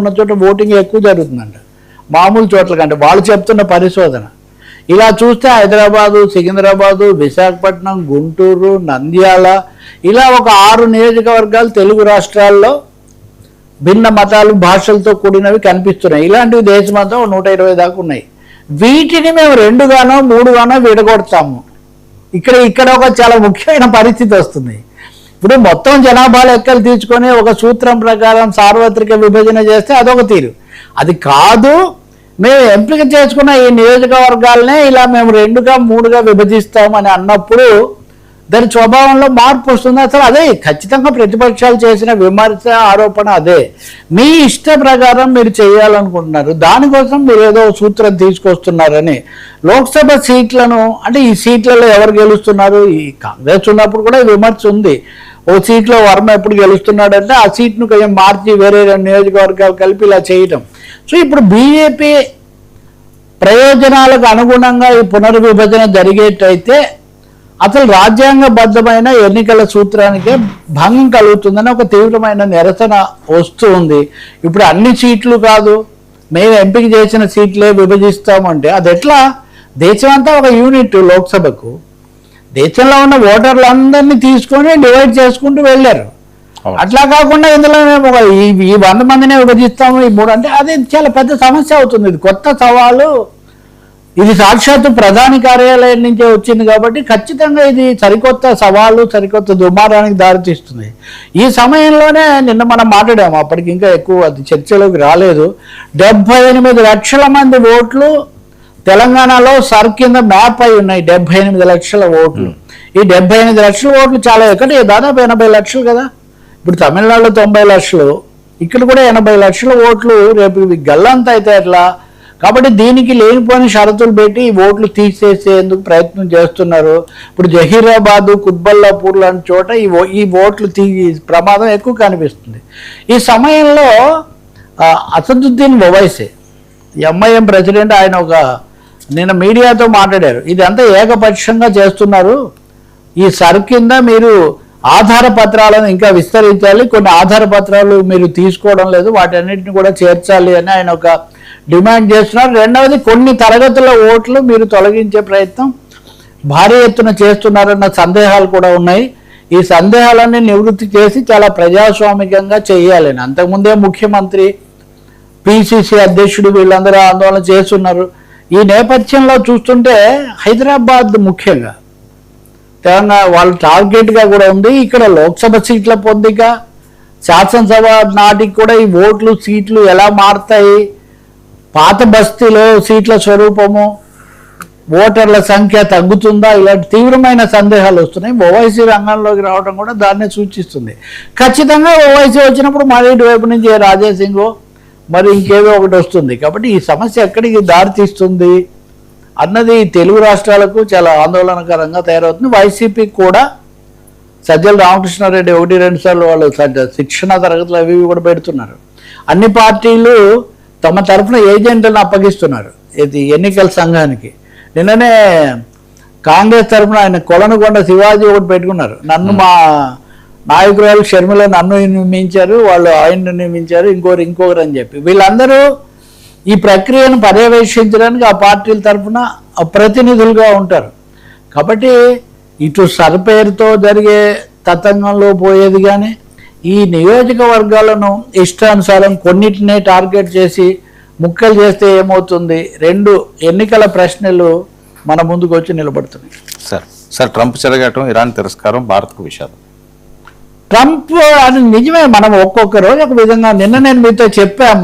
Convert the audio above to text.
ఉన్న చోట ఓటింగ్ ఎక్కువ జరుగుతుందంట మామూలు చోట్ల కంటే, వాళ్ళు చెప్తున్న పరిశోధన. ఇలా చూస్తే హైదరాబాదు, సికింద్రాబాదు, విశాఖపట్నం, గుంటూరు, నంద్యాల ఇలా ఒక 6 నియోజకవర్గాలు తెలుగు రాష్ట్రాల్లో భిన్న మతాలు భాషలతో కూడినవి కనిపిస్తున్నాయి. ఇలాంటివి దేశమంతా 120 దాకా ఉన్నాయి. వీటిని మేము 2 గానో 3 గానో విడగొడతాము. ఇక్కడ ఒక చాలా ముఖ్యమైన పరిస్థితి వస్తుంది. ఇప్పుడు మొత్తం జనాభా లెక్కలు తీసుకొని ఒక సూత్రం ప్రకారం సార్వత్రిక విభజన చేస్తే అదొక తీరు. అది కాదు, మేము ఎంపిక చేసుకున్న ఈ నియోజకవర్గాలనే ఇలా మేము 2గా 3గా విభజిస్తామని అన్నప్పుడు దాని స్వభావంలో మార్పు వస్తుంది. అసలు అదే ఖచ్చితంగా ప్రతిపక్షాలు చేసిన విమర్శ ఆరోపణ అదే. మీ ఇష్ట ప్రకారం మీరు చేయాలనుకుంటున్నారు, దానికోసం మీరు ఏదో సూత్రం తీసుకొస్తున్నారని. లోక్సభ సీట్లను అంటే ఈ సీట్లలో ఎవరు గెలుస్తున్నారు, ఈ కాంగ్రెస్ ఉన్నప్పుడు కూడా విమర్శ ఉంది. ఓ సీట్లో వర్మ ఎప్పుడు గెలుస్తున్నాడంటే ఆ సీట్ను కొంచెం మార్చి వేరే 2 నియోజకవర్గాలు కలిపి ఇలా చేయటం. సో ఇప్పుడు బీజేపీ ప్రయోజనాలకు అనుగుణంగా ఈ పునర్విభజన జరిగేటైతే అసలు రాజ్యాంగబద్ధమైన ఎన్నికల సూత్రానికే భంగం కలుగుతుందని ఒక తీవ్రమైన నిరసన వస్తూ ఉంది. ఇప్పుడు అన్ని సీట్లు కాదు, మేము ఎంపిక చేసిన సీట్లే విభజిస్తామంటే అది ఎట్లా? దేశమంతా ఒక యూనిట్ లోక్సభకు, దేశంలో ఉన్న ఓటర్లందరినీ తీసుకొని డివైడ్ చేసుకుంటూ వెళ్ళారు. అట్లా కాకుండా ఇందులో మేము ఈ 100 మందినే విభజిస్తాము, ఈ 3 అంటే అది చాలా పెద్ద సమస్య అవుతుంది. ఇది కొత్త సవాలు, ఇది సాక్షాత్తు ప్రధాని కార్యాలయం నుంచే వచ్చింది కాబట్టి ఖచ్చితంగా ఇది సరికొత్త సవాలు, సరికొత్త దుమారానికి దారితీస్తుంది. ఈ సమయంలోనే నిన్న మనం మాట్లాడాము, అప్పటికి ఇంకా ఎక్కువ అది చర్చలోకి రాలేదు. 78 లక్షల మంది ఓట్లు తెలంగాణలో సర్ కింద మ్యాప్ అయి ఉన్నాయి. 78 లక్షల ఓట్లు. ఈ 78 లక్షల ఓట్లు చాలా ఎక్కడి దాదాపు 80 లక్షలు కదా. ఇప్పుడు తమిళనాడులో 90 లక్షలు, ఇక్కడ కూడా 80 లక్షల ఓట్లు. రేపు ఇవి గల్లంత అయితే ఎట్లా? కాబట్టి దీనికి లేనిపోని షరతులు పెట్టి ఈ ఓట్లు తీసేసేందుకు ప్రయత్నం చేస్తున్నారు. ఇప్పుడు జహీరాబాదు, కుత్బల్లాపూర్ లాంటి చోట ఈ ఓట్లు ప్రమాదం ఎక్కువ కనిపిస్తుంది. ఈ సమయంలో అసదుద్దీన్ ఓవైసీ ఎంఐఎం ప్రెసిడెంట్, ఆయన నిన్న మీడియాతో మాట్లాడారు. ఇదంతా ఏకపక్షంగా చేస్తున్నారు, ఈ సర్ కింద మీరు ఆధార పత్రాలను ఇంకా విస్తరించాలి, కొన్ని ఆధార పత్రాలు మీరు తీసుకోవడం లేదు, వాటన్నిటిని కూడా చేర్చాలి అని ఆయన ఒక డిమాండ్ చేస్తున్నారు. రెండవది, కొన్ని తరగతుల ఓట్లు మీరు తొలగించే ప్రయత్నం భారీ ఎత్తున చేస్తున్నారన్న సందేహాలు కూడా ఉన్నాయి. ఈ సందేహాలన్నీ నివృత్తి చేసి చాలా ప్రజాస్వామికంగా చేయాలని అంతకుముందే ముఖ్యమంత్రి, పిసిసి అధ్యక్షుడు వీళ్ళందరూ ఆందోళన చేస్తున్నారు. ఈ నేపథ్యంలో చూస్తుంటే హైదరాబాద్ ముఖ్యంగా తెలంగాణ వాళ్ళ టార్గెట్గా కూడా ఉంది. ఇక్కడ లోక్సభ సీట్ల పొందిక, శాసనసభ నాటికి కూడా ఈ ఓట్లు సీట్లు ఎలా మారుతాయి, పాత బస్తీలో సీట్ల స్వరూపము, ఓటర్ల సంఖ్య తగ్గుతుందా, ఇలాంటి తీవ్రమైన సందేహాలు వస్తున్నాయి. ఓవైసీ రంగంలోకి రావడం కూడా దాన్నే సూచిస్తుంది. ఖచ్చితంగా ఓవైసీ వచ్చినప్పుడు మరి ఇటువైపు నుంచి రాజేసింగో మరి ఇంకేదో ఒకటి వస్తుంది. కాబట్టి ఈ సమస్య ఎక్కడికి దారితీస్తుంది అన్నది తెలుగు రాష్ట్రాలకు చాలా ఆందోళనకరంగా తయారవుతుంది. వైసీపీకి కూడా సజ్జల రామకృష్ణారెడ్డి 1-2 సార్లు వాళ్ళు శిక్షణ తరగతులు అవి కూడా పెడుతున్నారు. అన్ని పార్టీలు తమ తరఫున ఏజెంట్లను అప్పగిస్తున్నారు ఇది ఎన్నికల సంఘానికి. నిన్ననే కాంగ్రెస్ తరఫున ఆయన కొలనుకొండ శివాజీ ఒకటి పెట్టుకున్నారు. నన్ను మా నాయకురాలు షర్మిల నన్ను నియమించారు, వాళ్ళు ఆయన్ను నియమించారు, ఇంకొకరు అని చెప్పి వీళ్ళందరూ ఈ ప్రక్రియను పర్యవేక్షించడానికి ఆ పార్టీల తరఫున ప్రతినిధులుగా ఉంటారు. కాబట్టి ఇటు సర్ పేరుతో జరిగే తతంగంలో పోయేది కానీ ఈ నియోజకవర్గాలను ఇష్టానుసారం కొన్నిటినే టార్గెట్ చేసి ముక్కలు చేస్తే ఏమవుతుంది? 2 ఎన్నికల ప్రశ్నలు మన ముందుకు వచ్చి నిలబడుతున్నాయి. సార్ ట్రంప్ చెరగటం, ఇరాన్ తిరస్కారం, భారత్కు విషాదం. ట్రంప్ అది నిజమే. మనం ఒక్కొక్క రోజు ఒక విధంగా, నిన్న నేను మీతో చెప్పాము.